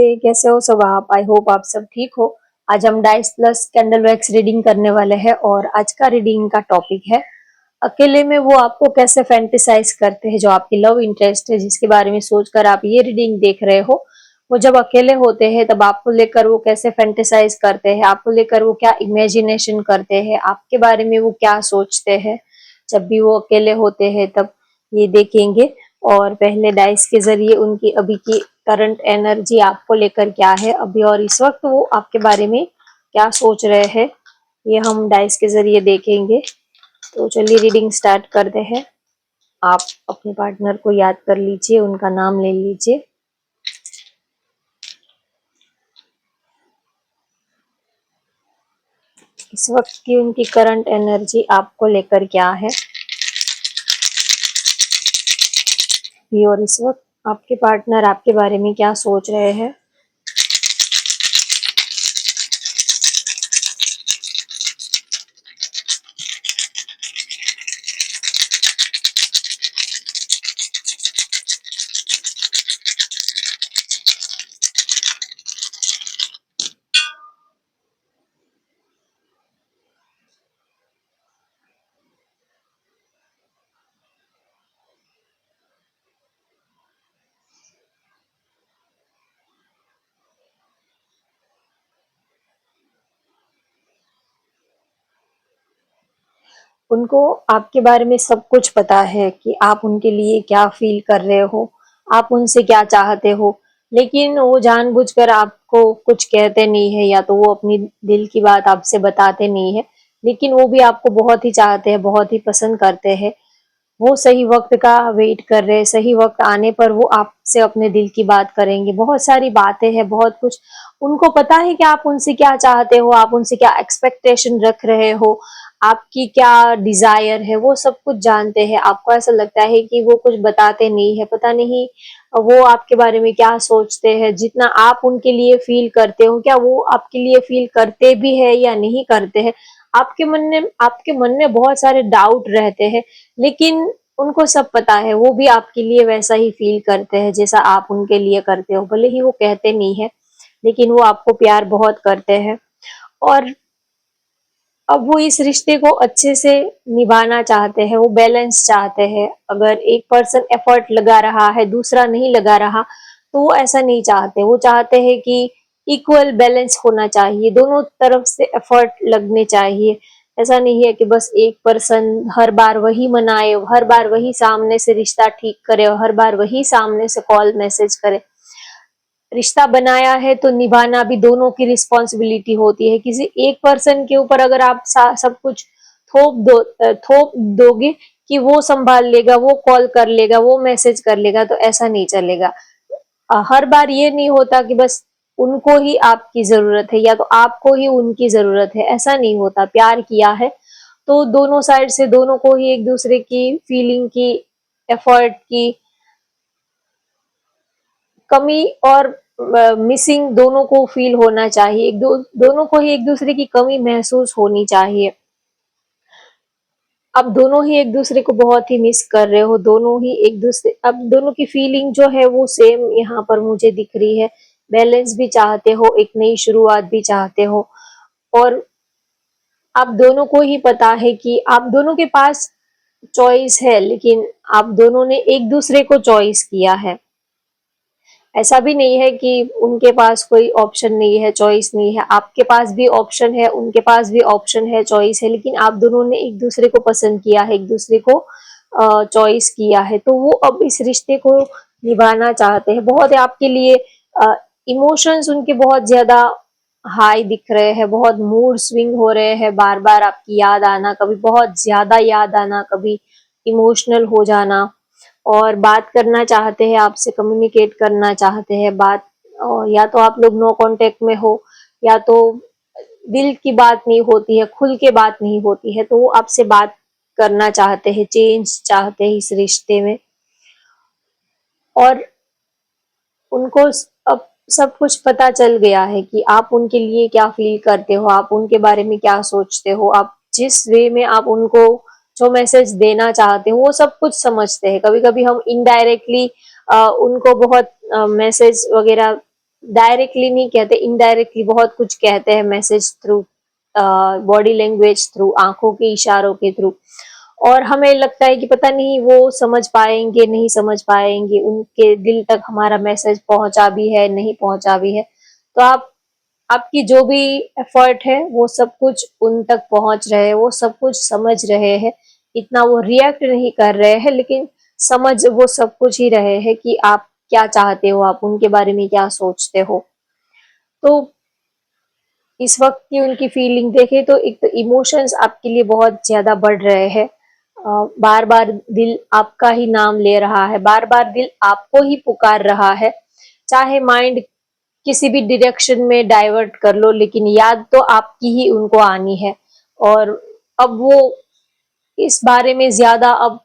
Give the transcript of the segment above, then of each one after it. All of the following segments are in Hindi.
नमस्ते, कैसे हो सब आप? आई होप आप सब ठीक हो। आज हम dice plus candle wax reading करने वाले हैं और आज का रीडिंग का टॉपिक है अकेले में वो आपको कैसे फैंटेसाइज करते हैं, जो आपकी लव इंटरेस्ट है जिसके बारे में सोचकर आप ये रीडिंग देख रहे हो। वो जब अकेले होते हैं तब आपको लेकर वो कैसे फैंटेसाइज करते हैं, आपको लेकर वो क्या इमेजिनेशन करते हैं, आपके बारे में वो क्या सोचते हैं जब भी वो अकेले होते हैं, तब ये देखेंगे। और पहले डाइस के जरिए उनकी अभी की करंट एनर्जी आपको लेकर क्या है अभी और इस वक्त वो आपके बारे में क्या सोच रहे हैं, ये हम डाइस के जरिए देखेंगे। तो चलिए रीडिंग स्टार्ट करते हैं। आप अपने पार्टनर को याद कर लीजिए, उनका नाम ले लीजिए। इस वक्त की उनकी करंट एनर्जी आपको लेकर क्या है और इस वक्त आपके पार्टनर आपके बारे में क्या सोच रहे हैं। उनको आपके बारे में सब कुछ पता है कि आप उनके लिए क्या फील कर रहे हो, आप उनसे क्या चाहते हो, लेकिन वो जानबूझकर आपको कुछ कहते नहीं है या तो वो अपनी दिल की बात आपसे बताते नहीं है। लेकिन वो भी आपको बहुत ही चाहते हैं, बहुत ही पसंद करते हैं। वो सही वक्त का वेट कर रहे हैं, सही वक्त आने पर वो आपसे अपने दिल की बात करेंगे। बहुत सारी बातें हैं, बहुत कुछ उनको पता है कि आप उनसे क्या चाहते हो, आप उनसे क्या एक्सपेक्टेशन रख रहे हो, आपकी क्या डिजायर है, वो सब कुछ जानते हैं। आपको ऐसा लगता है कि वो कुछ बताते नहीं है, पता नहीं वो आपके बारे में क्या सोचते हैं। जितना आप उनके लिए फील करते हो, क्या वो आपके लिए फील करते भी है या नहीं करते हैं। आपके मन में बहुत सारे डाउट रहते हैं, लेकिन उनको सब पता है, वो भी आपके लिए वैसा ही फील करते हैं जैसा आप उनके लिए करते हो। भले ही वो कहते नहीं है, लेकिन वो आपको प्यार बहुत करते हैं और अब वो इस रिश्ते को अच्छे से निभाना चाहते हैं, वो बैलेंस चाहते हैं। अगर एक पर्सन एफर्ट लगा रहा है, दूसरा नहीं लगा रहा, तो वो ऐसा नहीं चाहते। वो चाहते हैं कि इक्वल बैलेंस होना चाहिए, दोनों तरफ से एफर्ट लगने चाहिए। ऐसा नहीं है कि बस एक पर्सन हर बार वही मनाए, हर बार वही सामने से रिश्ता ठीक करे और हर बार वही सामने से कॉल मैसेज करे। रिश्ता बनाया है तो निभाना भी दोनों की रिस्पॉन्सिबिलिटी होती है। किसी एक पर्सन के ऊपर अगर आप सब कुछ थोप दोगे कि वो संभाल लेगा, वो कॉल कर लेगा, वो मैसेज कर लेगा, तो ऐसा नहीं चलेगा। हर बार ये नहीं होता कि बस उनको ही आपकी जरूरत है या तो आपको ही उनकी जरूरत है, ऐसा नहीं होता। प्यार किया है तो दोनों साइड से दोनों को ही एक दूसरे की फीलिंग की, एफर्ट की कमी और मिसिंग दोनों को फील होना चाहिए। दोनों को ही एक दूसरे की कमी महसूस होनी चाहिए। अब दोनों ही एक दूसरे को बहुत ही मिस कर रहे हो, दोनों ही एक दूसरे, अब दोनों की फीलिंग जो है वो सेम यहाँ पर मुझे दिख रही है। बैलेंस भी चाहते हो, एक नई शुरुआत भी चाहते हो और आप दोनों को ही पता है कि आप दोनों के पास चॉइस है, लेकिन आप दोनों ने एक दूसरे को चॉइस किया है। ऐसा भी नहीं है कि उनके पास कोई ऑप्शन नहीं है, चॉइस नहीं है। आपके पास भी ऑप्शन है, उनके पास भी ऑप्शन है, चॉइस है, लेकिन आप दोनों ने एक दूसरे को पसंद किया है, एक दूसरे को चॉइस किया है। तो वो अब इस रिश्ते को निभाना चाहते हैं। बहुत आपके लिए इमोशंस उनके बहुत ज्यादा हाई दिख रहे हैं, बहुत मूड स्विंग हो रहे हैं। बार बार आपकी याद आना, कभी बहुत ज्यादा याद आना, कभी इमोशनल हो जाना और बात करना चाहते हैं, आपसे कम्युनिकेट करना चाहते हैं। बात या तो आप लोग नो कांटेक्ट में हो या तो दिल की बात नहीं होती है, खुल के बात नहीं होती है, तो वो आपसे बात करना चाहते हैं, चेंज चाहते हैं इस रिश्ते में। और उनको अब सब कुछ पता चल गया है कि आप उनके लिए क्या फील करते हो, आप उनके बारे में क्या सोचते हो, आप जिस वे में आप उनको जो मैसेज देना चाहते हो वो सब कुछ समझते हैं। कभी कभी हम इनडायरेक्टली उनको बहुत मैसेज वगैरह डायरेक्टली नहीं कहते, इनडायरेक्टली बहुत कुछ कहते हैं message through, body language through, आंखों के इशारों के थ्रू। और हमें लगता है कि पता नहीं वो समझ पाएंगे नहीं समझ पाएंगे, उनके दिल तक हमारा मैसेज पहुंचा भी है नहीं पहुंचा भी है। तो आपकी जो भी एफर्ट है वो सब कुछ उन तक पहुंच रहे हैं, वो सब कुछ समझ रहे हैं। इतना वो रिएक्ट नहीं कर रहे हैं, लेकिन समझ वो सब कुछ ही रहे हैं कि आप क्या चाहते हो, आप उनके बारे में क्या सोचते हो। तो इस वक्त की उनकी फीलिंग देखे तो एक तो इमोशंस आपके लिए बहुत ज्यादा बढ़ रहे हैं। बार बार दिल आपका ही नाम ले रहा है, बार बार दिल आपको ही पुकार रहा है। चाहे माइंड किसी भी डायरेक्शन में डाइवर्ट कर लो, लेकिन याद तो आपकी ही उनको आनी है। और अब वो इस बारे में ज्यादा अब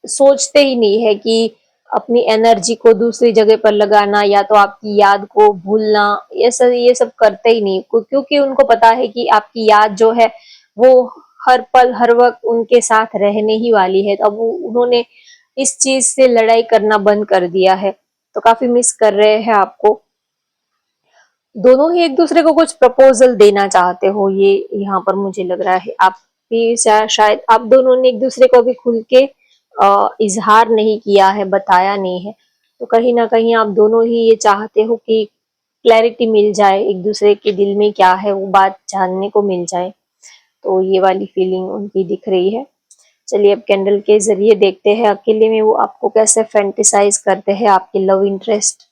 सोचते ही नहीं है कि अपनी एनर्जी को दूसरी जगह पर लगाना या तो आपकी याद को भूलना, ये सब करते ही नहीं, क्योंकि उनको पता है कि आपकी याद जो है वो हर पल हर वक्त उनके साथ रहने ही वाली है। अब उन्होंने इस चीज से लड़ाई करना बंद कर दिया है, तो काफी मिस कर रहे हैं आपको। दोनों ही एक दूसरे को कुछ प्रपोजल देना चाहते हो, ये यहाँ पर मुझे लग रहा है। आप भी शायद आप दोनों ने एक दूसरे को भी खुल के इजहार नहीं किया है, बताया नहीं है। तो कहीं ना कहीं आप दोनों ही ये चाहते हो कि क्लैरिटी मिल जाए, एक दूसरे के दिल में क्या है वो बात जानने को मिल जाए। तो ये वाली फीलिंग उनकी दिख रही है। चलिए अब कैंडल के जरिए देखते हैं अकेले में वो आपको कैसे फैंटिसाइज करते हैं, आपके लव इंटरेस्ट।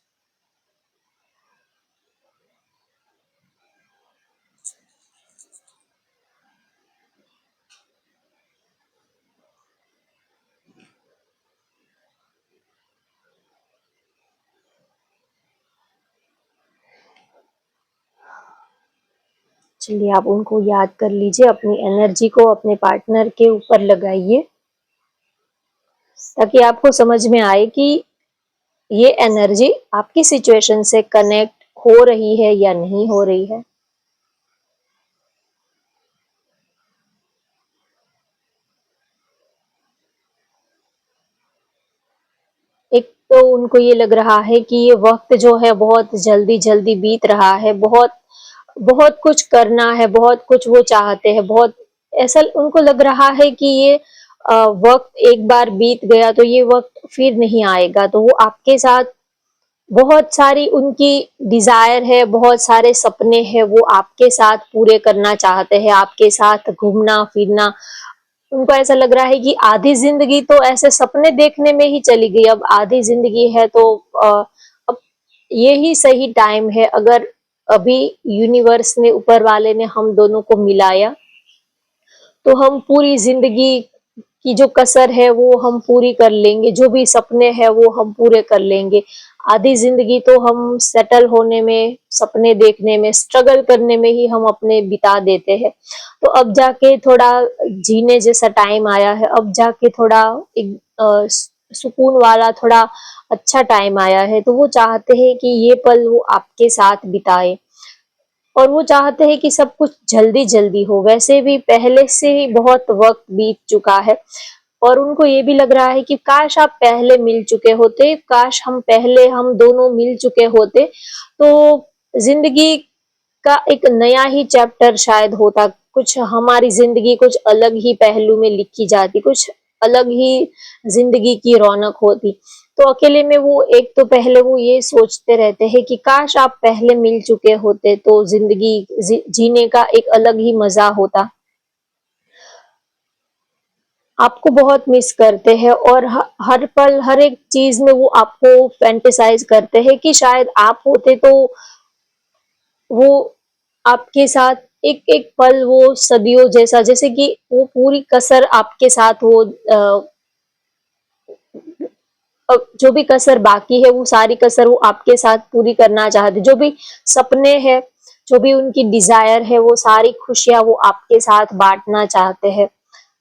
चलिए आप उनको याद कर लीजिए, अपनी एनर्जी को अपने पार्टनर के ऊपर लगाइए, ताकि आपको समझ में आए कि ये एनर्जी आपकी सिचुएशन से कनेक्ट हो रही है या नहीं हो रही है। एक तो उनको ये लग रहा है कि ये वक्त जो है बहुत जल्दी जल्दी बीत रहा है, बहुत बहुत कुछ करना है, बहुत कुछ वो चाहते हैं, बहुत ऐसा उनको लग रहा है कि ये वक्त एक बार बीत गया तो ये वक्त फिर नहीं आएगा। तो वो आपके साथ बहुत सारी उनकी डिजायर है, बहुत सारे सपने हैं, वो आपके साथ पूरे करना चाहते हैं, आपके साथ घूमना फिरना। उनको ऐसा लग रहा है कि आधी जिंदगी तो ऐसे सपने देखने में ही चली गई, अब आधी जिंदगी है तो अब यही सही टाइम है। अगर अभी यूनिवर्स ने, ऊपर वाले ने हम दोनों को मिलाया, तो हम पूरी जिंदगी की जो कसर है वो हम पूरी कर लेंगे, जो भी सपने हैं वो हम पूरे कर लेंगे। आधी जिंदगी तो हम सेटल होने में, सपने देखने में, स्ट्रगल करने में ही हम अपने बिता देते हैं। तो अब जाके थोड़ा जीने जैसा टाइम आया है, अब जाके थोड़ा एक सुकून वाला, थोड़ा अच्छा टाइम आया है। तो वो चाहते हैं कि ये पल वो आपके साथ बिताए, और वो चाहते हैं कि सब कुछ जल्दी जल्दी हो। वैसे भी पहले से ही बहुत वक्त बीत चुका है, और उनको ये भी लग रहा है कि काश आप पहले मिल चुके होते, काश हम दोनों मिल चुके होते, तो जिंदगी का एक नया ही चैप्टर शायद होता, कुछ हमारी जिंदगी कुछ अलग ही पहलू में लिखी जाती, कुछ अलग ही जिंदगी की रौनक होती। तो अकेले में वो एक तो पहले वो ये सोचते रहते हैं कि काश आप पहले मिल चुके होते तो जिंदगी जीने का एक अलग ही मजा होता। आपको बहुत मिस करते हैं, और हर पल हर एक चीज में वो आपको फैंटेसाइज करते हैं कि शायद आप होते तो वो आपके साथ एक एक पल वो सदियों जैसा, जैसे कि वो पूरी कसर आपके साथ वो जो भी कसर बाकी है वो सारी कसर वो आपके साथ पूरी करना चाहते, जो भी सपने हैं, जो भी उनकी डिजायर है, वो सारी खुशियां वो आपके साथ बांटना चाहते हैं।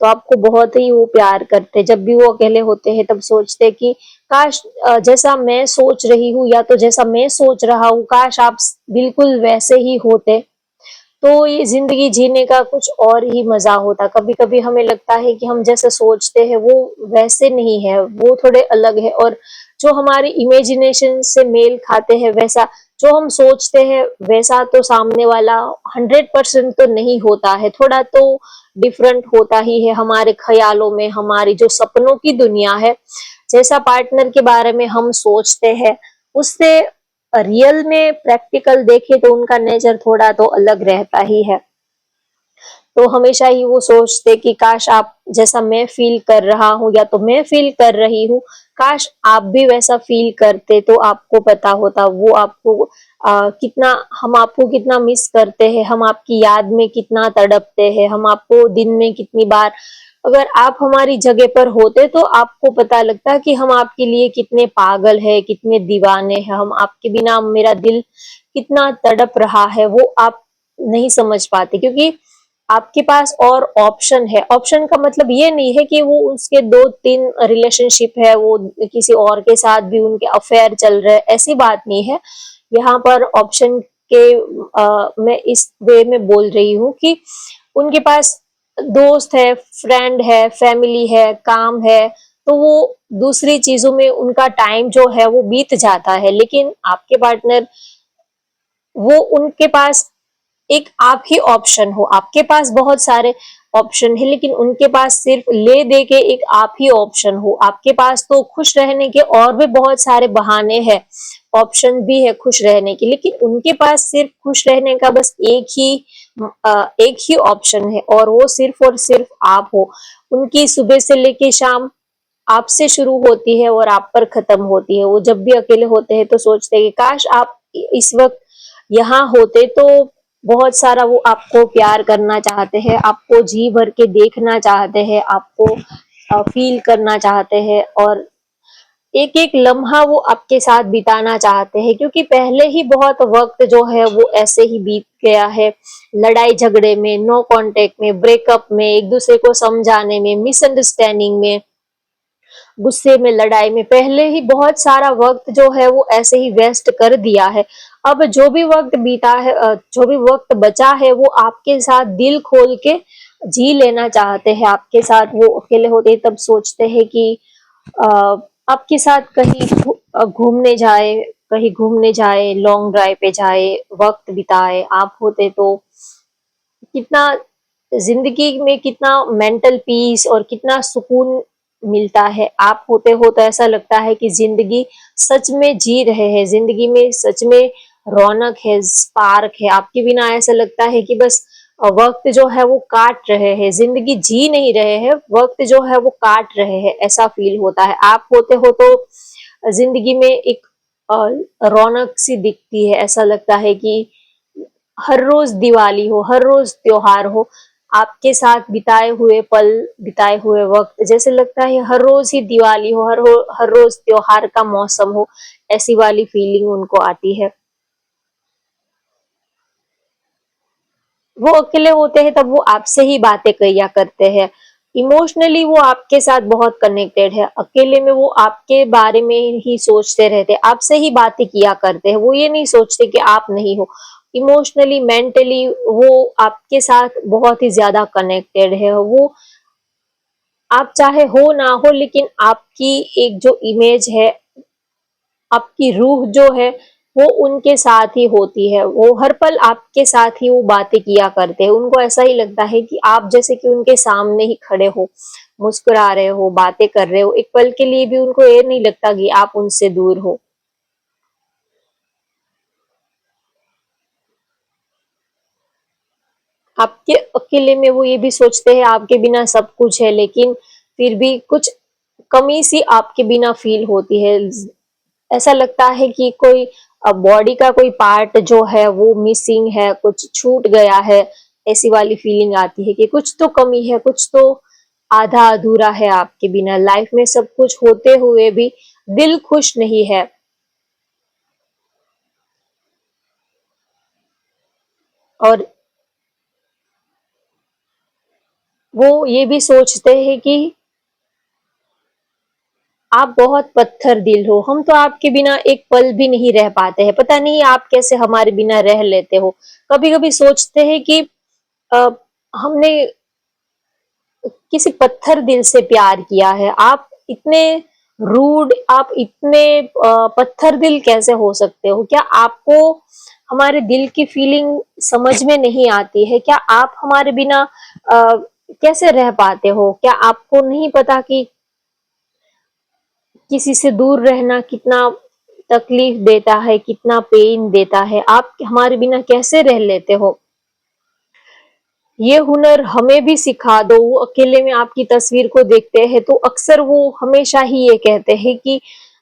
तो आपको बहुत ही वो प्यार करते, जब भी वो अकेले होते हैं तब सोचते कि काश जैसा मैं सोच रही हूँ या तो जैसा मैं सोच रहा हूँ, काश आप बिल्कुल वैसे ही होते, तो ये जिंदगी जीने का कुछ और ही मजा होता। कभी कभी हमें लगता है कि हम जैसे सोचते हैं वो वैसे नहीं है, वो थोड़े अलग है, और जो हमारी इमेजिनेशन से मेल खाते हैं वैसा जो हम सोचते हैं वैसा तो सामने वाला 100% तो नहीं होता है, थोड़ा तो डिफरेंट होता ही है हमारे ख्यालों में, हमारी जो सपनों की दुनिया है, जैसा पार्टनर के बारे में हम सोचते हैं उससे रियल में प्रैक्टिकल देखे तो उनका नेचर थोड़ा तो अलग रहता ही है। तो हमेशा ही वो सोचते कि काश आप जैसा मैं फील कर रहा हूँ या तो मैं फील कर रही हूँ, काश आप भी वैसा फील करते तो आपको पता होता वो आपको कितना, हम आपको कितना मिस करते हैं, हम आपकी याद में कितना तड़पते हैं, हम आपको दिन में कितनी बार, अगर आप हमारी जगह पर होते तो आपको पता लगता कि हम आपके लिए कितने पागल है, कितने दीवाने हैं, हम आपके बिना मेरा दिल कितना तड़प रहा है, वो आप नहीं समझ पाते क्योंकि आपके पास और ऑप्शन है। ऑप्शन का मतलब ये नहीं है कि वो उसके 2-3 रिलेशनशिप है, वो किसी और के साथ भी उनके अफेयर चल रहे हैं, ऐसी बात नहीं है। यहाँ पर ऑप्शन के मैं इस वे में बोल रही हूँ कि उनके पास दोस्त है, फ्रेंड है, फैमिली है, काम है, तो वो दूसरी चीजों में उनका टाइम जो है वो बीत जाता है, लेकिन आपके पार्टनर, वो उनके पास एक आप ही ऑप्शन हो, आपके पास बहुत सारे ऑप्शन है लेकिन उनके पास सिर्फ ले दे के एक आप ही ऑप्शन हो। आपके पास तो खुश रहने के और भी बहुत सारे बहाने हैं, ऑप्शन भी है खुश रहने के, लेकिन उनके पास सिर्फ खुश रहने का बस एक ही ऑप्शन है और वो सिर्फ और सिर्फ आप हो। उनकी सुबह से लेके शाम आपसे शुरू होती है और आप पर खत्म होती है। वो जब भी अकेले होते हैं तो सोचते हैं कि काश आप इस वक्त यहाँ होते तो बहुत सारा वो आपको प्यार करना चाहते हैं, आपको जी भर के देखना चाहते हैं, आपको फील करना चाहते हैं और एक एक लम्हा वो आपके साथ बिताना चाहते हैं, क्योंकि पहले ही बहुत वक्त जो है वो ऐसे ही बीत गया है, लड़ाई झगड़े में, नो कांटेक्ट में, ब्रेकअप में, एक दूसरे को समझाने में, मिसअंडरस्टैंडिंग में, गुस्से में, लड़ाई में, पहले ही बहुत सारा वक्त जो है वो ऐसे ही वेस्ट कर दिया है। अब जो भी वक्त बीता है, जो भी वक्त बचा है वो आपके साथ दिल खोल के जी लेना चाहते हैं आपके साथ। वो अकेले होते तब सोचते हैं कि अ, आपके साथ कहीं घूमने जाए, कहीं घूमने जाए, लॉन्ग ड्राइव पे जाए, वक्त बिताए। आप होते तो कितना जिंदगी में कितना मेंटल पीस और कितना सुकून मिलता है। आप होते हो तो ऐसा लगता है कि जिंदगी सच में जी रहे हैं, जिंदगी में सच में रौनक है, स्पार्क है। आपके बिना ऐसा लगता है कि बस वक्त जो है वो काट रहे हैं, जिंदगी जी नहीं रहे हैं, वक्त जो है वो काट रहे हैं, ऐसा फील होता है। आप होते हो तो जिंदगी में एक रौनक सी दिखती है, ऐसा लगता है कि हर रोज दिवाली हो, हर रोज त्योहार हो, आपके साथ बिताए हुए पल, बिताए हुए वक्त जैसे लगता है हर रोज ही दिवाली हो, हर रोज त्योहार का मौसम हो, ऐसी वाली फीलिंग उनको आती है। वो अकेले होते हैं तब वो आपसे ही बातें किया करते हैं, इमोशनली वो आपके साथ बहुत कनेक्टेड है। अकेले में वो आपके बारे में ही सोचते रहते हैं, आपसे ही बातें किया करते हैं, वो ये नहीं सोचते कि आप नहीं हो। इमोशनली, मेंटली वो आपके साथ बहुत ही ज्यादा कनेक्टेड है। वो आप चाहे हो ना हो, लेकिन आपकी एक जो इमेज है, आपकी रूह जो है वो उनके साथ ही होती है, वो हर पल आपके साथ ही वो बातें किया करते हैं। उनको ऐसा ही लगता है कि आप जैसे कि उनके सामने ही खड़े हो, मुस्कुरा रहे हो, बातें कर रहे हो, एक पल के लिए भी उनको ये नहीं लगता कि आप उनसे दूर हो। आपके अकेले में वो ये भी सोचते हैं आपके बिना सब कुछ है, लेकिन फिर भी कुछ कमी सी आपके बिना फील होती है। ऐसा लगता है कि कोई बॉडी का कोई पार्ट जो है वो मिसिंग है, कुछ छूट गया है, ऐसी वाली फीलिंग आती है कि कुछ तो कमी है, कुछ तो आधा अधूरा है आपके बिना। लाइफ में सब कुछ होते हुए भी दिल खुश नहीं है। और वो ये भी सोचते हैं कि आप बहुत पत्थर दिल हो, हम तो आपके बिना एक पल भी नहीं रह पाते हैं, पता नहीं आप कैसे हमारे बिना रह लेते हो। कभी कभी सोचते हैं कि अ, हमने किसी पत्थर दिल से प्यार किया है, आप इतने रूड, आप इतने पत्थर दिल कैसे हो सकते हो? क्या आपको हमारे दिल की फीलिंग समझ में नहीं आती है? क्या आप हमारे बिना कैसे रह पाते हो? क्या आपको नहीं पता कि किसी से दूर रहना कितना तकलीफ देता है, कितना पेन देता है? आप हमारे बिना कैसे रह लेते हो? ये हुनर हमें भी सिखा दो। वो अकेले में आपकी तस्वीर को देखते हैं तो अक्सर वो हमेशा ही ये कहते हैं कि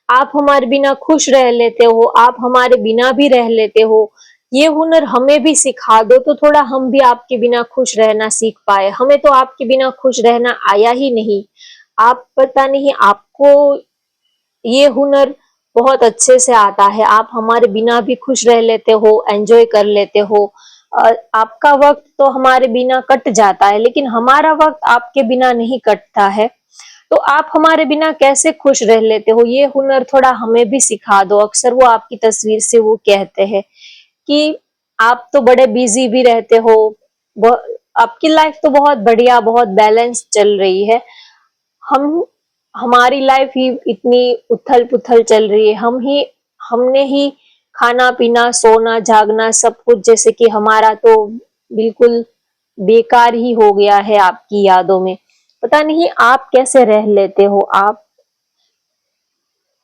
आप हमारे बिना खुश रह लेते हो, आप हमारे बिना भी रह लेते हो। ये हुनर हमें भी सिखा दो तो थोड़ा हम भी आपके बिना खुश रहना सीख पाए। हमें तो आपके बिना खुश रहना आया ही नहीं। आप पता नहीं आपको ये हुनर बहुत अच्छे से आता है। आप हमारे बिना भी खुश रह लेते हो, एन्जॉय कर लेते हो। आपका वक़्त तो हमारे बिना कट जाता है, लेकिन हमारा वक़्त आपके बिना नहीं कटता है। तो आप हमारे बिना कैसे खुश रह लेते हो? ये हुनर थोड़ा हमें भी सिखा दो। अक्सर वो आपकी तस्वीर से वो कहते हैं कि आप तो बड़े बिज़ी भी रहते हो। ब आपकी लाइफ़ तो बहुत बढ़िया, बहुत बैलेंस चल रही है। हम हमारी लाइफ ही इतनी उथल-पुथल चल रही है। हमने ही खाना-पीना, सोना, जागना सब कुछ जैसे कि हमारा तो बिल्कुल बेकार ही हो गया है आपकी यादों में। पता नहीं आप कैसे रह लेते हो?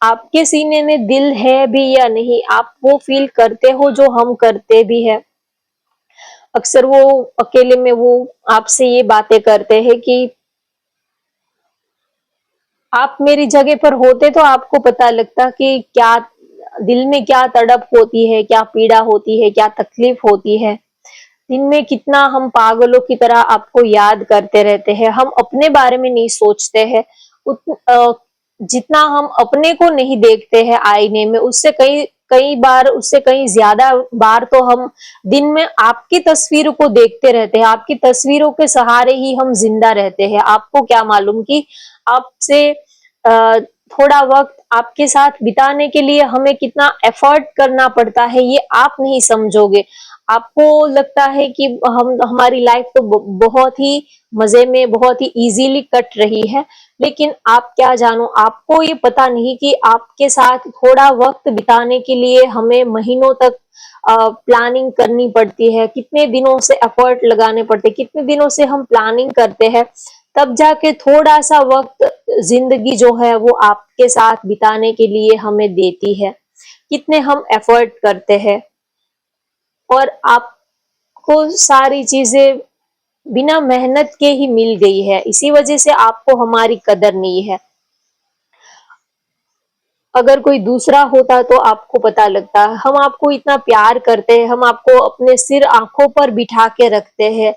आपके सीने में दिल है भी या नहीं? आप वो फ़ील करते हो जो हम करते भी हैं? अक्सर वो अकेले में वो आपसे ये बातें करते हैं कि आप मेरी जगह पर होते तो आपको पता लगता कि क्या दिल में क्या तड़प होती है, क्या पीड़ा होती है, क्या तकलीफ होती है। दिन में कितना हम पागलों की तरह आपको याद करते रहते हैं। हम अपने बारे में नहीं सोचते हैं। जितना हम अपने को नहीं देखते हैं आईने में, उससे कई कई बार उससे कहीं ज्यादा बार तो हम दिन में आपकी तस्वीरों को देखते रहते हैं। आपकी तस्वीरों के सहारे ही हम जिंदा रहते हैं। आपको क्या मालूम कि आपसे थोड़ा वक्त आपके साथ बिताने के लिए हमें कितना एफर्ट करना पड़ता है, ये आप नहीं समझोगे। आपको लगता है कि हम हमारी लाइफ तो बहुत ही मजे में, बहुत ही इजीली कट रही है, लेकिन आप क्या जानो, आपको ये पता नहीं कि आपके साथ थोड़ा वक्त बिताने के लिए हमें महीनों तक प्लानिंग करनी पड़ती है। कितने दिनों से एफर्ट लगाने पड़ते, कितने दिनों से हम प्लानिंग करते हैं, तब जाके थोड़ा सा वक्त जिंदगी जो है वो आपके साथ बिताने के लिए हमें देती है। कितने हम एफर्ट करते हैं और आपको सारी चीजें बिना मेहनत के ही मिल गई है। इसी वजह से आपको हमारी कदर नहीं है। अगर कोई दूसरा होता तो आपको पता लगता। हम आपको इतना प्यार करते हैं, हम आपको अपने सिर आंखों पर बिठा के रखते हैं।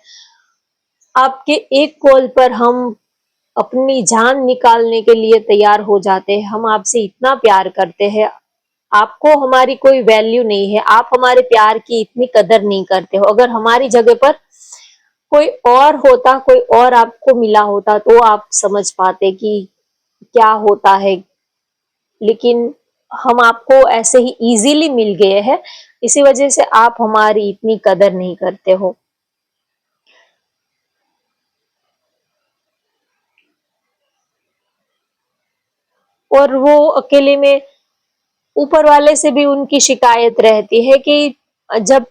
आपके एक कॉल पर हम अपनी जान निकालने के लिए तैयार हो जाते हैं। हम आपसे इतना प्यार करते हैं। आपको हमारी कोई वैल्यू नहीं है। आप हमारे प्यार की इतनी कदर नहीं करते हो। अगर हमारी जगह पर कोई और होता, कोई और आपको मिला होता तो आप समझ पाते कि क्या होता है। लेकिन हम आपको ऐसे ही इजीली मिल गए हैं, इसी वजह से आप हमारी इतनी कदर नहीं करते हो। और वो अकेले में ऊपर वाले से भी उनकी शिकायत रहती है कि जब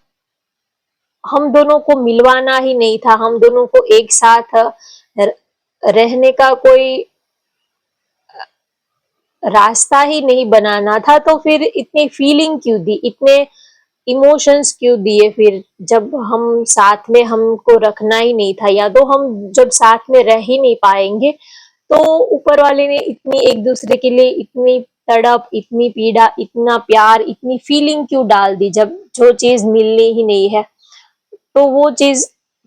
हम दोनों को मिलवाना ही नहीं था, हम दोनों को एक साथ रहने का कोई रास्ता ही नहीं बनाना था, तो फिर इतनी फीलिंग क्यों दी, इतने इमोशंस क्यों दिए? फिर जब हम साथ में हमको रखना ही नहीं था, या तो हम जब साथ में रह ही नहीं पाएंगे, तो ऊपर वाले ने इतनी एक दूसरे के लिए इतनी तड़प, इतनी पीड़ा, इतना प्यार, इतनी फीलिंग क्यों डाल दी जब जो चीज मिलनी ही नहीं है? तो वो चीज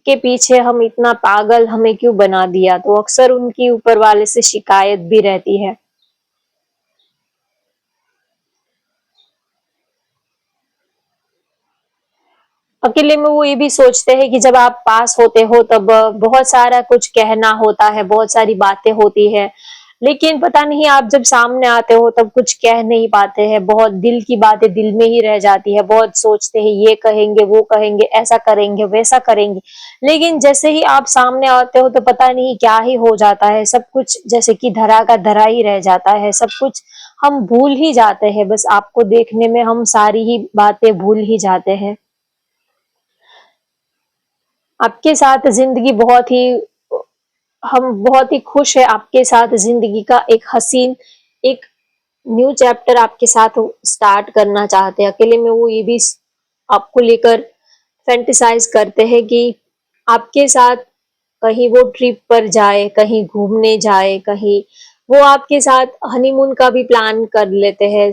के पीछे हम इतना पागल हमें क्यों बना दिया? तो अक्सर उनकी ऊपर वाले से शिकायत भी रहती है। अकेले में वो ये भी सोचते हैं कि जब आप पास होते हो तब बहुत सारा कुछ कहना होता है, बहुत सारी बातें होती है, लेकिन पता नहीं आप जब सामने आते हो तब कुछ कह नहीं पाते हैं, बहुत दिल की बातें दिल में ही रह जाती है, बहुत सोचते हैं ये कहेंगे, वो कहेंगे, ऐसा करेंगे, वैसा करेंगे। लेकिन जैसे ही आप सामने आते हो तो पता नहीं क्या ही हो जाता है, सब कुछ जैसे कि धरा का धरा ही रह जाता है, सब कुछ हम भूल ही जाते हैं, बस आपको देखने में हम सारी ही बातें भूल ही जाते हैं। आपके साथ ज़िंदगी बहुत ही हम बहुत ही खुश है आपके साथ ज़िंदगी का एक हसीन एक न्यू चैप्टर आपके साथ स्टार्ट करना चाहते हैं। अकेले में वो ये भी आपको लेकर फैंटेसाइज़ करते हैं कि आपके साथ कहीं वो ट्रिप पर जाए, कहीं घूमने जाए, कहीं वो आपके साथ हनीमून का भी प्लान कर लेते हैं।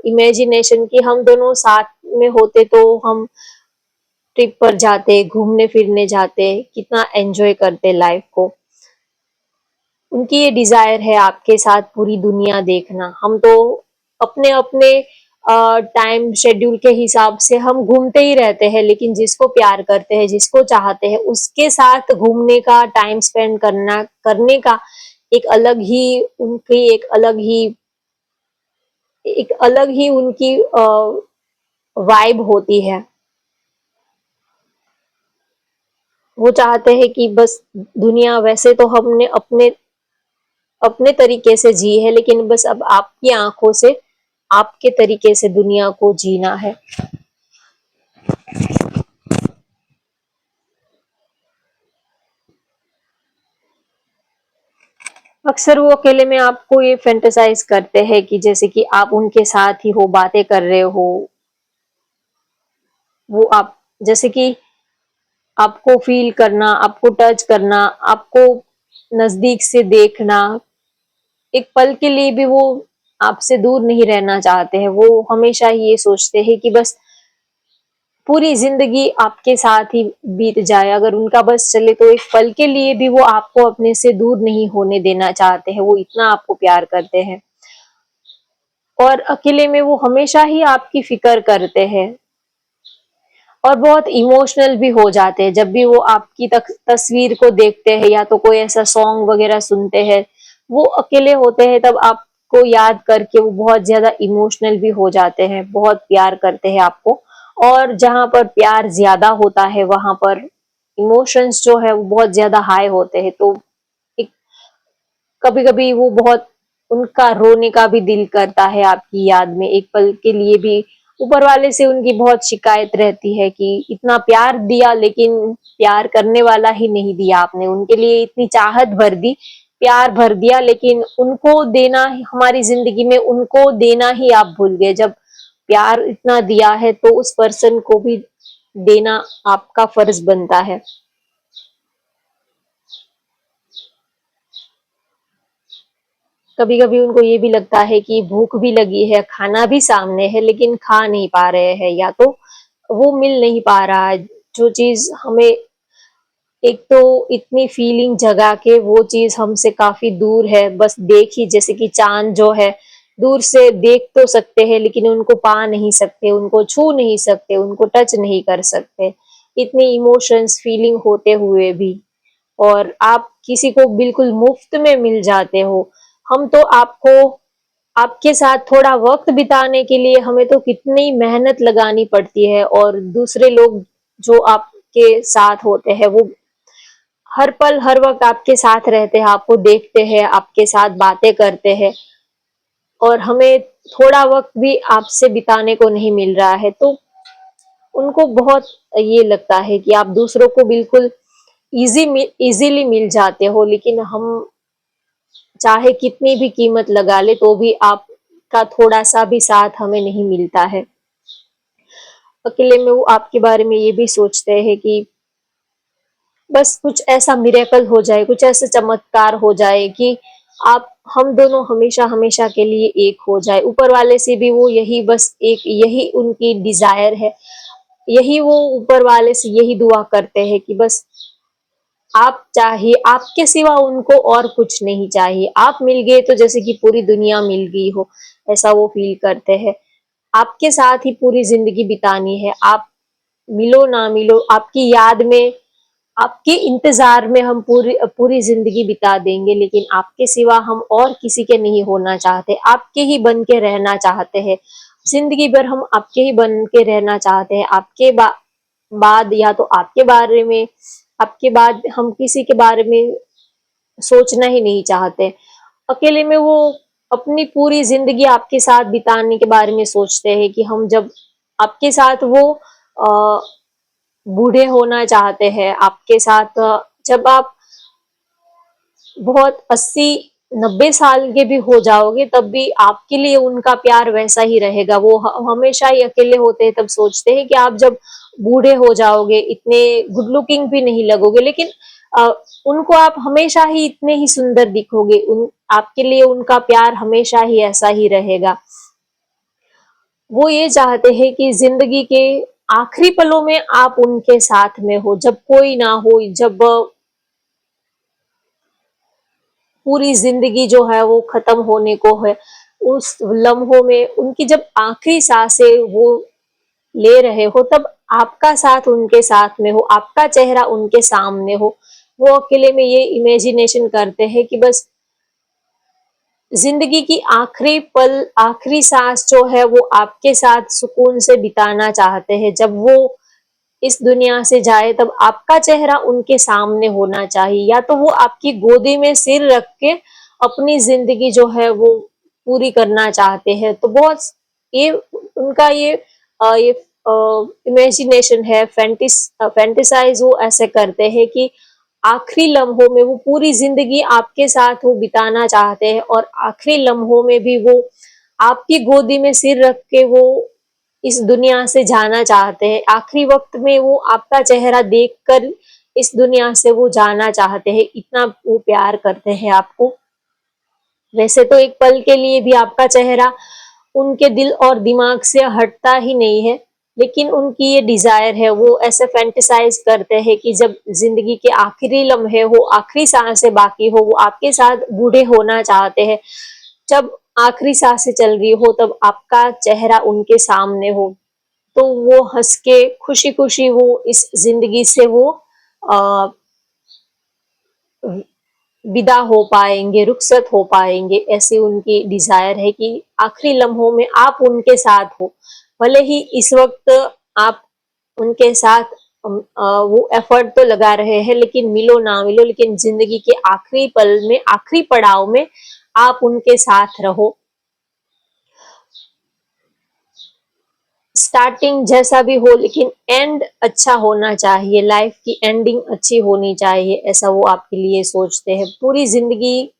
इमेजिनेशन कि हम दोनों साथ में होते तो हम ट्रिप पर जाते, घूमने-फिरने जाते, कितना एन्जॉय करते लाइफ को। उनकी ये डिज़ायर है आपके साथ पूरी दुनिया देखना। हम तो अपने-अपने टाइम शेड्यूल के हिसाब से हम घूमते ही रहते हैं, लेकिन जिसको प्यार करते हैं, जिसको चाहते हैं, उसके साथ घूमने का, टाइम स्पेंड करने का एक अलग ही उनकी एक अलग ही उनकी वाइब होती है। वो चाहते हैं कि बस दुनिया वैसे तो हमने अपने अपने तरीके से जी है, लेकिन बस अब आपकी आंखों से आपके तरीके से दुनिया को जीना है। अक्सर वो अकेले में आपको ये फैंटेसाइज करते हैं कि जैसे कि आप उनके साथ ही हो, बातें कर रहे हो, वो आप जैसे कि आपको फील करना, आपको टच करना, आपको नजदीक से देखना, एक पल के लिए भी वो आपसे दूर नहीं रहना चाहते हैं। वो हमेशा ही ये सोचते हैं कि बस पूरी ज़िंदगी आपके साथ ही बीत जाए, अगर उनका बस चले तो एक पल के लिए भी वो आपको अपने से दूर नहीं होने देना चाहते हैं, वो इतना आपको प्यार करते हैं। और अकेले में वो हमेशा ही आपकी फ़िक्र करते हैं और बहुत इमोशनल भी हो जाते हैं जब भी वो आपकी तस्वीर को देखते हैं या तो कोई ऐसा सॉन्ग वगैरह सुनते हैं, वो अकेले होते हैं तब आपको याद करके वो बहुत ज़्यादा इमोशनल भी हो जाते हैं, बहुत प्यार करते हैं आपको। और जहाँ पर प्यार ज़्यादा होता है वहाँ पर इमोशंस जो है वो बहुत ज़्यादा हाई होते हैं, तो एक कभी-कभी वो बहुत उनका रोने का भी दिल करता है आपकी याद में, एक पल के लिए भी ऊपर वाले से उनकी बहुत शिकायत रहती है कि इतना प्यार दिया लेकिन प्यार करने वाला ही नहीं दिया आपने, उनके लिए इतनी चाहत भर दी, प्यार भर दिया लेकिन उनको देना हमारी ज़िंदगी में उनको देना ही आप भूल गए। जब प्यार इतना दिया है तो उस पर्सन को भी देना आपका फ़र्ज़ बनता है। कभी-कभी उनको ये भी लगता है कि भूख भी लगी है, खाना भी सामने है लेकिन खा नहीं पा रहे हैं या तो वो मिल नहीं पा रहा है। जो चीज़ हमें एक तो इतनी फीलिंग जगा के वो चीज़ हमसे काफ़ी दूर है, बस देख ही जैसे कि चाँद जो है, दूर से देख तो सकते हैं लेकिन उनको पा नहीं सकते, उनको छू नहीं सकते, उनको टच नहीं कर सकते। इतनी इमोशंस, फीलिंग होते हुए भी। और आप किसी को बिल्कुल मुफ्त में मिल जाते हो। हम तो आपको आपके साथ थोड़ा वक़्त बिताने के लिए हमें तो कितनी मेहनत लगानी पड़ती है और दूसरे लोग जो आपके साथ होते हैं वो हर पल, हर वक़्त आपके साथ रहते हैं, आपको देखते हैं, आपके साथ बातें करते हैं और हमें थोड़ा वक़्त भी आपसे बिताने को नहीं मिल रहा है, तो उनको बहुत ये लगता है कि आप दूसरों को बिल्कुल ईज़िली मिल जाते हो, लेकिन हम चाहे कितनी भी कीमत लगा ले तो भी आपका थोड़ा-सा भी साथ हमें नहीं मिलता है। अकेले में वो आपके बारे में ये भी सोचते हैं कि बस कुछ ऐसा मिरेकल हो जाए, कुछ ऐसा चमत्कार हो जाए कि आप हम दोनों हमेशा-हमेशा के लिए एक हो जाए। ऊपर वाले से भी वो यही बस एक यही उनकी डिज़ायर है। यही वो ऊपर वाले से यही दुआ करते हैं कि बस आप चाहिए, आपके सिवा उनको और कुछ नहीं चाहिए। आप मिल गए तो जैसे कि पूरी दुनिया मिल गई हो, ऐसा वो फ़ील करते हैं। आपके साथ ही पूरी ज़िंदगी बितानी है, आप मिलो ना मिलो, आपकी याद में आपके इंतजार में हम पूरी पूरी जिंदगी बिता देंगे, लेकिन आपके सिवा हम और किसी के नहीं होना चाहते, आपके ही बन के रहना चाहते हैं। जिंदगी भर हम आपके ही बन के रहना चाहते हैं। बाद या तो आपके बारे में, आपके बाद हम किसी के बारे में सोचना ही नहीं चाहते। अकेले में वो अपनी पूरी जिंदगी आपके साथ बिताने के बारे में सोचते हैं कि हम जब आपके साथ वो बूढ़े होना चाहते हैं, आपके साथ जब आप बहुत 80-90 साल के भी हो जाओगे, तब भी आपके लिए उनका प्यार वैसा ही रहेगा। वो हमेशा ही अकेले होते हैं, तब सोचते हैं कि आप जब बूढ़े हो जाओगे, इतने गुड लुकिंग भी नहीं लगोगे, लेकिन अ, उनको आप हमेशा ही इतने ही सुंदर दिखोगे। आपके लिए उनका प्यार हमेशा ही ऐसा ही रहेगा। वो ये चाहते हैं कि जिंदगी के आखिरी पलों में आप उनके साथ में हो, जब कोई ना हो, जब पूरी जिंदगी जो है वो खत्म होने को है, उस लम्हों में उनकी जब आखिरी सांसें वो ले रहे हो, तब आपका साथ उनके साथ में हो, आपका चेहरा उनके सामने हो। वो अकेले में ये इमेजिनेशन करते हैं कि बस जिंदगी की आखिरी पल, आखिरी सांस जो है वो आपके साथ सुकून से बिताना चाहते हैं। जब वो इस दुनिया से जाए, तब आपका चेहरा उनके सामने होना चाहिए, या तो वो आपकी गोदी में सिर रख के अपनी जिंदगी जो है वो पूरी करना चाहते हैं। तो बहुत ये उनका ये इमेजिनेशन है, फैंटिसाइज वो ऐसे करते हैं कि आखिरी लम्हों में वो पूरी जिंदगी आपके साथ वो बिताना चाहते हैं, और आखिरी लम्हों में भी वो आपकी गोदी में सिर रख के वो इस दुनिया से जाना चाहते हैं। आखिरी वक्त में वो आपका चेहरा देखकर इस दुनिया से वो जाना चाहते हैं, इतना वो प्यार करते हैं आपको। वैसे तो एक पल के लिए भी आपका चेहरा उनके दिल और दिमाग से हटता ही नहीं है, लेकिन उनकी ये डिजायर है, वो ऐसे फैंटिसाइज करते हैं कि जब जिंदगी के आखिरी लम्हे हो, आखिरी सांसें बाकी हो, वो आपके साथ बूढ़े होना चाहते हैं। जब आखिरी सांसें चल रही हो, तब आपका चेहरा उनके सामने हो, तो वो हंस के खुशी खुशी वो इस जिंदगी से वो आ, विदा हो पाएंगे, रुखसत हो पाएंगे। ऐसी उनकी डिजायर है कि आखिरी लम्हों में आप उनके साथ हो। भले ही इस वक्त आप उनके साथ वो एफर्ट तो लगा रहे हैं, लेकिन मिलो ना मिलो, लेकिन जिंदगी के आखिरी पल में, आखिरी पड़ाव में आप उनके साथ रहो। स्टार्टिंग जैसा भी हो, लेकिन एंड अच्छा होना चाहिए, लाइफ की एंडिंग अच्छी होनी चाहिए, ऐसा वो आपके लिए सोचते हैं। पूरी जिंदगी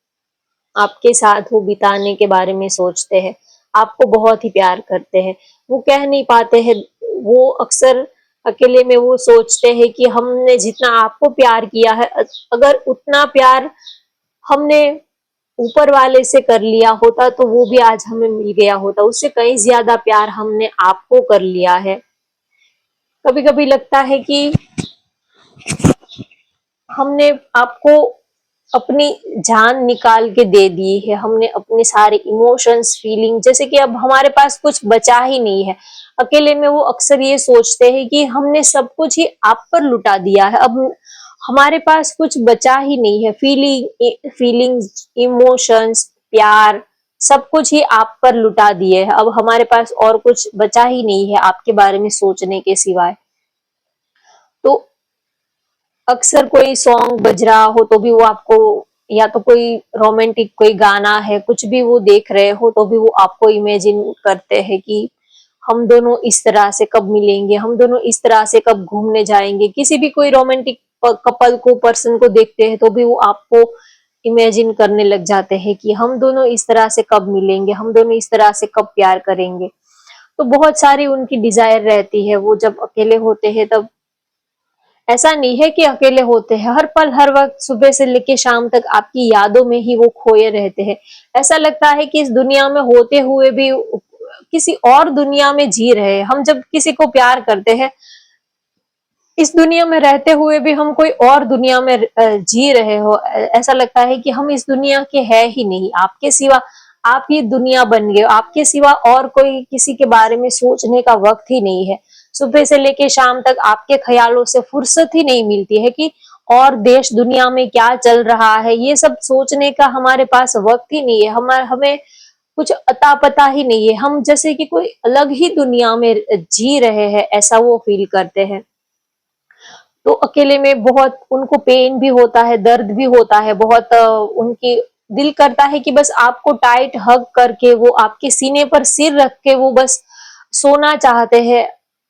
आपके साथ वो बिताने के बारे में सोचते हैं, आपको बहुत ही प्यार करते हैं। वो कह नहीं पाते हैं, वो अक्सर अकेले में वो सोचते हैं कि हमने जितना आपको प्यार किया है, अगर उतना प्यार हमने ऊपर वाले से कर लिया होता, तो वो भी आज हमें मिल गया होता। उससे कहीं ज्यादा प्यार हमने आपको कर लिया है। कभी कभी लगता है कि हमने आपको अपनी जान निकाल के दे दी है, हमने अपने सारे इमोशंस, फीलिंग, जैसे कि अब हमारे पास कुछ बचा ही नहीं है। अकेले में वो अक्सर ये सोचते हैं कि हमने सब कुछ ही आप पर लुटा दिया है, अब हमारे पास कुछ बचा ही नहीं है। फीलिंग्स, इमोशंस, प्यार, सब कुछ ही आप पर लुटा दिए है, अब हमारे पास और कुछ बचा ही नहीं है आपके बारे में सोचने के सिवाय। तो अक्सर कोई सॉन्ग बज रहा हो तो भी वो आपको, या तो कोई रोमांटिक कोई गाना है, कुछ भी वो देख रहे हो, तो भी वो आपको इमेजिन करते हैं कि हम दोनों इस तरह से कब मिलेंगे, हम दोनों इस तरह से कब घूमने जाएंगे। किसी भी कोई रोमांटिक कपल को, पर्सन को देखते हैं, तो भी वो आपको इमेजिन करने लग जाते हैं कि हम दोनों इस तरह से कब मिलेंगे, हम दोनों इस तरह से कब प्यार करेंगे। तो बहुत सारी उनकी डिजायर रहती है। वो जब अकेले होते हैं, तब ऐसा नहीं है कि अकेले होते हैं, हर पल हर वक्त सुबह से लेके शाम तक आपकी यादों में ही वो खोए रहते हैं। ऐसा लगता है कि इस दुनिया में होते हुए भी किसी और दुनिया में जी रहे हैं। हम जब किसी को प्यार करते हैं, इस दुनिया में रहते हुए भी हम कोई और दुनिया में जी रहे हो, ऐसा लगता है कि हम इस दुनिया के है ही नहीं, आपके सिवा आप ही दुनिया बन गए, आपके सिवा और कोई किसी के बारे में सोचने का वक्त ही नहीं है। सुबह से लेके शाम तक आपके ख्यालों से फुर्सत ही नहीं मिलती है कि और देश दुनिया में क्या चल रहा है, ये सब सोचने का हमारे पास वक्त ही नहीं है। हमें कुछ अता पता ही नहीं है, हम जैसे कि कोई अलग ही दुनिया में जी रहे हैं, ऐसा वो फील करते हैं। तो अकेले में बहुत उनको पेन भी होता है, दर्द भी होता है बहुत, उनकी दिल करता है कि बस आपको टाइट हग करके वो आपके सीने पर सिर रख के वो बस सोना चाहते हैं,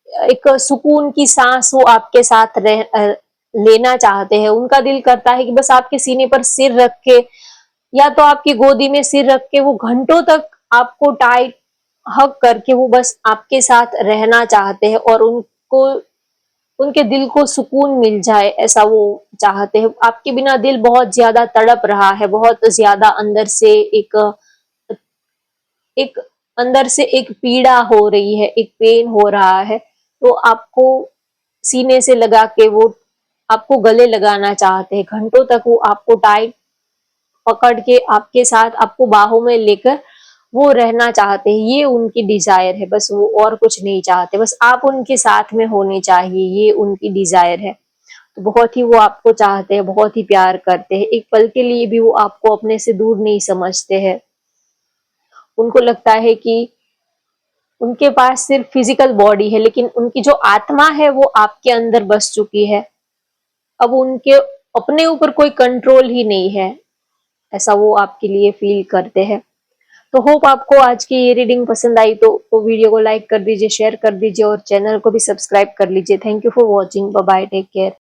एक सुकून की सांस वो आपके साथ लेना चाहते हैं। उनका दिल करता है कि बस आपके सीने पर सिर रख के या तो आपकी गोदी में सिर रख के वो घंटों तक आपको टाइट हग करके वो बस आपके साथ रहना चाहते हैं, और उनको उनके दिल को सुकून मिल जाए, ऐसा वो चाहते हैं। आपके बिना दिल बहुत ज्यादा तड़प रहा है, बहुत ज्यादा अंदर से एक एक अंदर से एक पीड़ा हो रही है, एक पेन हो रहा है। तो आपको सीने से लगा के वो आपको गले लगाना चाहते हैं, घंटों तक वो आपको टाइट पकड़ के आपके साथ आपको बाहों में लेकर वो रहना चाहते हैं। ये उनकी डिजायर है, बस वो और कुछ नहीं चाहते, बस आप उनके साथ में होने चाहिए, ये उनकी डिजायर है। तो बहुत ही वो आपको चाहते हैं, बहुत ही प्यार करते हैं, एक पल के लिए भी वो आपको अपने से दूर नहीं समझते हैं। उनको लगता है कि उनके पास सिर्फ फिजिकल बॉडी है, लेकिन उनकी जो आत्मा है वो आपके अंदर बस चुकी है। अब उनके अपने ऊपर कोई कंट्रोल ही नहीं है, ऐसा वो आपके लिए फील करते हैं। तो होप आपको आज की ये रीडिंग पसंद आई, तो वीडियो को लाइक कर दीजिए, शेयर कर दीजिए और चैनल को भी सब्सक्राइब कर लीजिए। Thank you for watching. Bye bye, take care.